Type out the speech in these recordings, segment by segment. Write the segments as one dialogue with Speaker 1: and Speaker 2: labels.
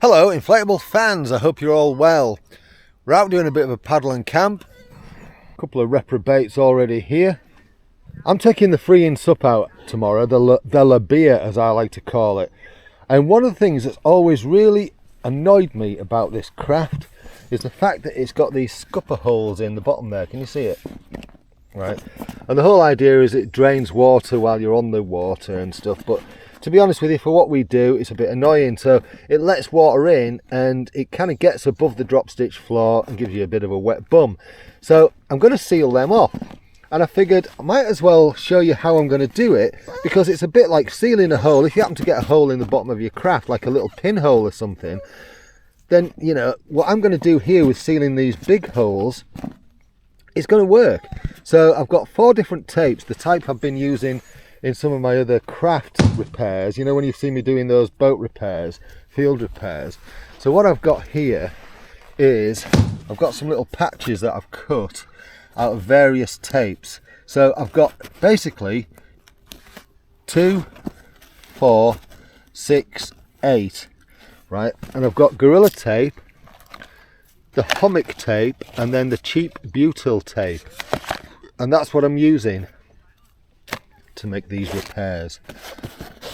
Speaker 1: Hello inflatable fans, I hope you're all well. We're out doing a bit of a paddle and camp. A couple of reprobates already here. I'm taking the Freein SUP out tomorrow, the Labia as I like to call it. And one of the things that's always really annoyed me about this craft is the fact that it's got these scupper holes in the bottom there. Can you see it? Right. And the whole idea is it drains water while you're on the water and stuff, but to be honest with you, for what we do, it's a bit annoying. So it lets water in and it kind of gets above the drop stitch floor and gives you a bit of a wet bum. So I'm going to seal them off. And I figured I might as well show you how I'm going to do it, because it's a bit like sealing a hole. If you happen to get a hole in the bottom of your craft, like a little pinhole or something, then, you know, what I'm going to do here with sealing these big holes is going to work. So I've got 4 different tapes, the type I've been using in some of my other craft repairs, you know, when you see me doing those boat repairs, field repairs. So what I've got here is I've got some little patches that I've cut out of various tapes. So I've got basically 2, 4, 6, 8, right? And I've got Gorilla tape, the hummock tape, and then the cheap butyl tape. And that's what I'm using to make these repairs,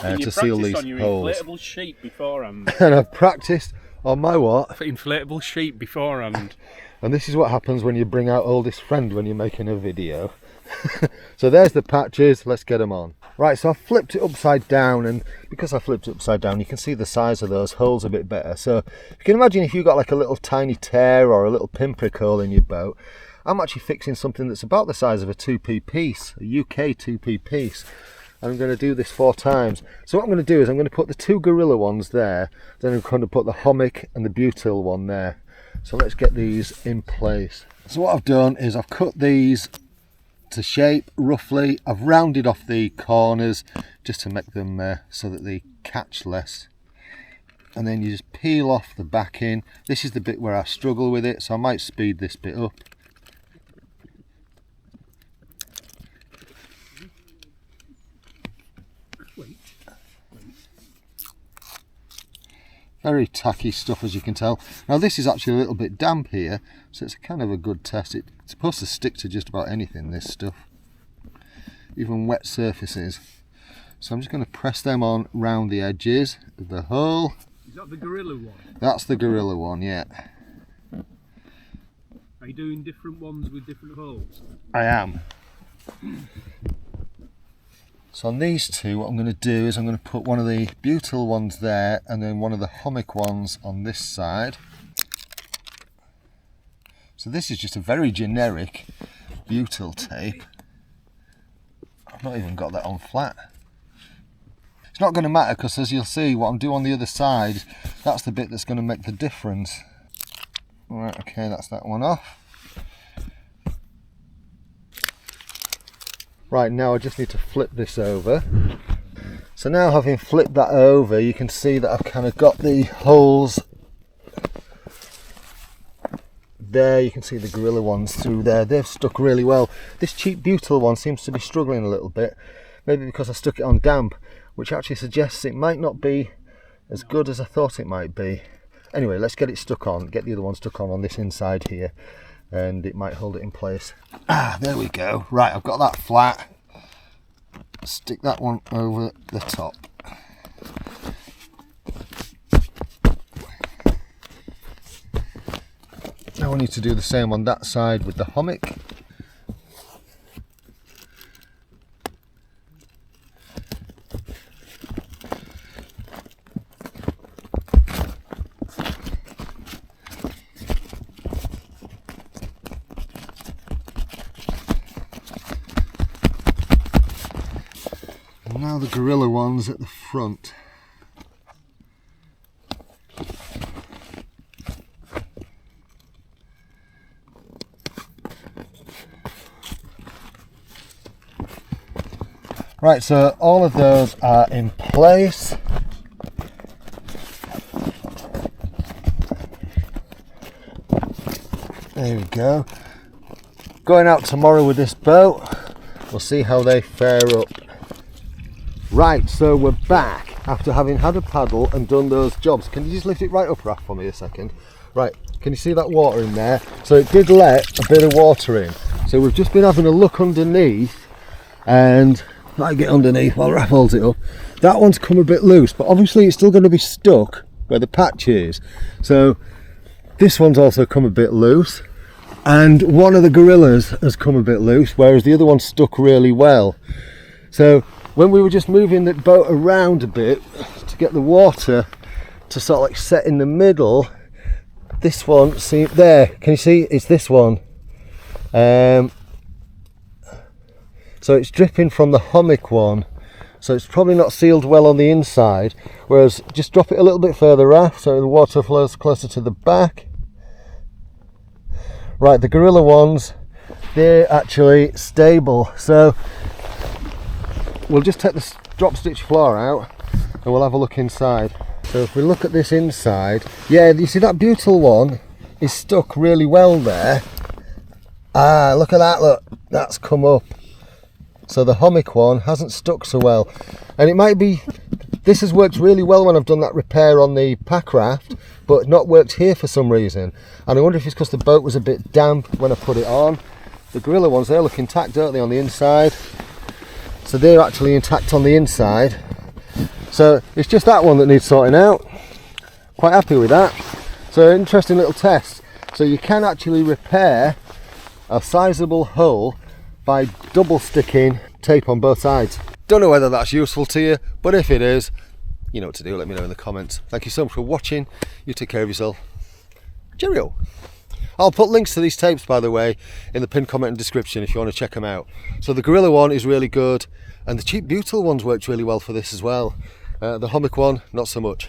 Speaker 1: to seal these
Speaker 2: on your
Speaker 1: holes.
Speaker 2: Inflatable sheet beforehand.
Speaker 1: And I've practiced on my what?
Speaker 2: For inflatable sheet beforehand.
Speaker 1: And this is what happens when you bring out oldest friend when you're making a video. So there's the patches, let's get them on. Right, so I flipped it upside down, and because I flipped it upside down, you can see the size of those holes a bit better. So you can imagine if you've got like a little tiny tear or a little pinprick hole in your boat, I'm actually fixing something that's about the size of a 2p piece, a UK 2p piece. And I'm going to do this 4 times. So what I'm going to do is I'm going to put the 2 Gorilla ones there, then I'm going to put the hummock and the butyl one there. So let's get these in place. So what I've done is I've cut these to shape roughly. I've rounded off the corners just to make them so that they catch less. And then you just peel off the backing. This is the bit where I struggle with it, so I might speed this bit up. Very tacky stuff, as you can tell. Now this is actually a little bit damp here, so it's kind of a good test. It's supposed to stick to just about anything, this stuff, even wet surfaces. So I'm just going to press them on round the edges of the hole.
Speaker 2: Is that the Gorilla one?
Speaker 1: That's the Gorilla one, yeah.
Speaker 2: Are you doing different ones with different holes?
Speaker 1: I am. So on these 2, what I'm going to do is I'm going to put one of the butyl ones there and then one of the hummock ones on this side. So this is just a very generic butyl tape. I've not even got that on flat. It's not going to matter, because as you'll see, what I'm doing on the other side, that's the bit that's going to make the difference. Right, okay, that's that one off. Right, now I just need to flip this over. So now, having flipped that over, you can see that I've kind of got the holes there. You can see the Gorilla ones through there. They've stuck really well. This cheap butyl one seems to be struggling a little bit, maybe because I stuck it on damp, which actually suggests it might not be as good as I thought it might be. Anyway, let's get it stuck on, get the other one stuck on this inside here, and it might hold it in place. Ah, there we go. Right, I've got that flat. Stick that one over the top. Now I need to do the same on that side with the hummock. Now the Gorilla ones at the front. Right, so all of those are in place. There we go. Going out tomorrow with this boat. We'll see how they fare up. Right, so we're back. after having had a paddle and done those jobs. Can you just lift it right up, Raph, for me a second? Right, can you see that water in there? So it did let a bit of water in. So we've just been having a look underneath, and I get underneath while Raph holds it up. That one's come a bit loose, but obviously it's still going to be stuck where the patch is. So this one's also come a bit loose, and one of the gorillas has come a bit loose, whereas the other one stuck really well. So when we were just moving the boat around a bit to get the water to sort of like set in the middle, this one, see there, can you see, it's this one. So it's dripping from the hummock one, so it's probably not sealed well on the inside, whereas just drop it a little bit further off so the water flows closer to the back. Right, the gorilla ones, they're actually stable, so we'll just take the drop stitch floor out and we'll have a look inside. So if we look at this inside, yeah, you see that butyl one is stuck really well there. Ah, look at that, look, that's come up. So the hummock one hasn't stuck so well, and it might be, this has worked really well when I've done that repair on the packraft, but not worked here for some reason. And I wonder if it's because the boat was a bit damp when I put it on. The gorilla ones, they look intact, don't they, on the inside? So they're actually intact on the inside. So it's just that one that needs sorting out. Quite happy with that. So interesting little test. So you can actually repair a sizable hull by double sticking tape on both sides. Don't know whether that's useful to you, but if it is, you know what to do. Let me know in the comments. Thank you so much for watching. You take care of yourself. Cheerio. I'll put links to these tapes, by the way, in the pinned comment and description if you want to check them out. So the gorilla one is really good, and the cheap butyl one's worked really well for this as well. The hummock one, not so much.